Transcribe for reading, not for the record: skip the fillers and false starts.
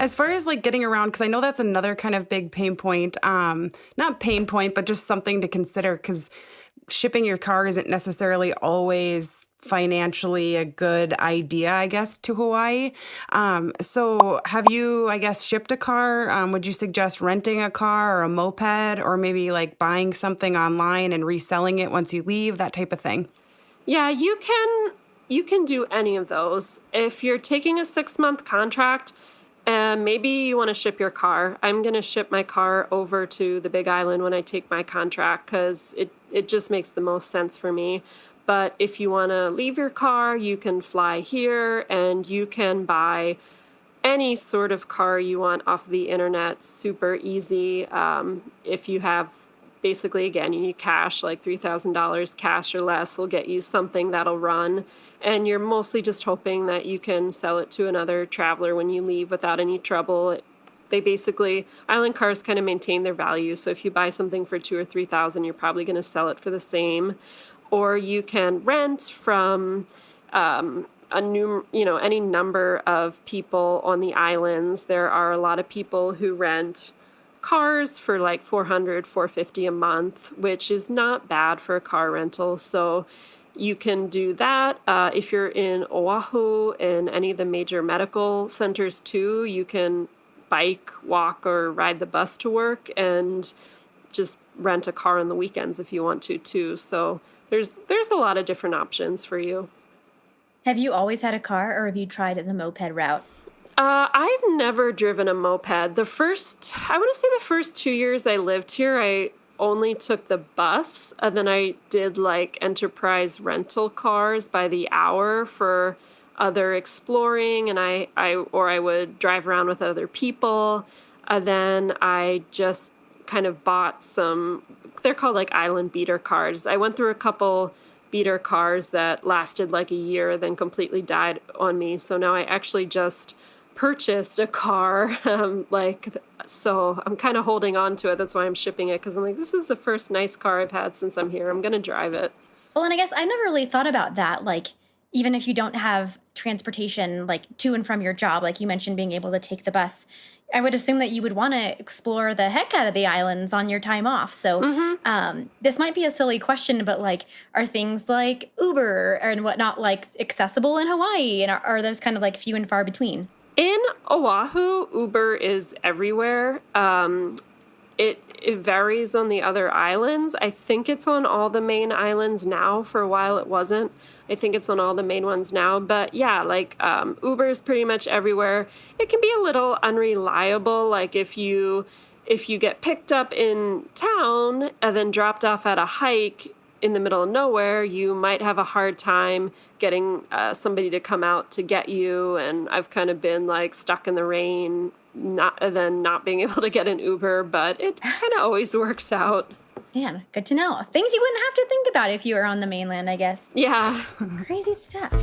As far as like getting around, because I know that's another kind of big pain point, not pain point, but just something to consider, because shipping your car isn't necessarily always financially a good idea, I guess, to Hawaii. So have you, I guess, shipped a car? Would you suggest renting a car or a moped, or maybe like buying something online and reselling it once you leave, that type of thing? Yeah, you can do any of those. If you're taking a 6-month contract, maybe you want to ship your car. I'm going to ship my car over to the Big Island when I take my contract because it just makes the most sense for me. But if you want to leave your car, you can fly here and you can buy any sort of car you want off the internet super easy. If you have basically, again, you need cash, like $3,000 cash or less will get you something that'll run. And you're mostly just hoping that you can sell it to another traveler when you leave without any trouble. They basically, island cars kind of maintain their value. So if you buy something for 2,000 or 3,000, you're probably going to sell it for the same. Or you can rent from any number of people on the islands. There are a lot of people who rent cars for like $400, $450 a month, which is not bad for a car rental. So you can do that. If you're in Oahu and any of the major medical centers too, you can bike, walk, or ride the bus to work and just rent a car on the weekends if you want to too. So there's a lot of different options for you. Have you always had a car, or have you tried the moped route? I've never driven a moped. I want to say the first 2 years I lived here, I only took the bus, and then I did like enterprise rental cars by the hour for other exploring, and I would drive around with other people. And then I just kind of bought they're called like island beater cars. I went through a couple beater cars that lasted like a year, then completely died on me. So now I actually just purchased a car, so I'm kind of holding on to it. That's why I'm shipping it, because I'm like, this is the first nice car I've had since I'm here. I'm going to drive it. Well, and I guess I never really thought about that. Like, even if you don't have transportation, like to and from your job, like you mentioned, being able to take the bus, I would assume that you would want to explore the heck out of the islands on your time off. So this might be a silly question, but like, are things like Uber and whatnot like accessible in Hawaii? And are those kind of like few and far between? In Oahu, Uber is everywhere. It varies on the other islands. I think it's on all the main islands now. For a while it wasn't. I think it's on all the main ones now. But yeah, like Uber is pretty much everywhere. It can be a little unreliable. Like if you get picked up in town and then dropped off at a hike in the middle of nowhere, you might have a hard time getting somebody to come out to get you. And I've kind of been like stuck in the rain, not being able to get an Uber, but it kind of always works out. Man, good to know. Things you wouldn't have to think about if you were on the mainland, I guess. Yeah. Crazy stuff.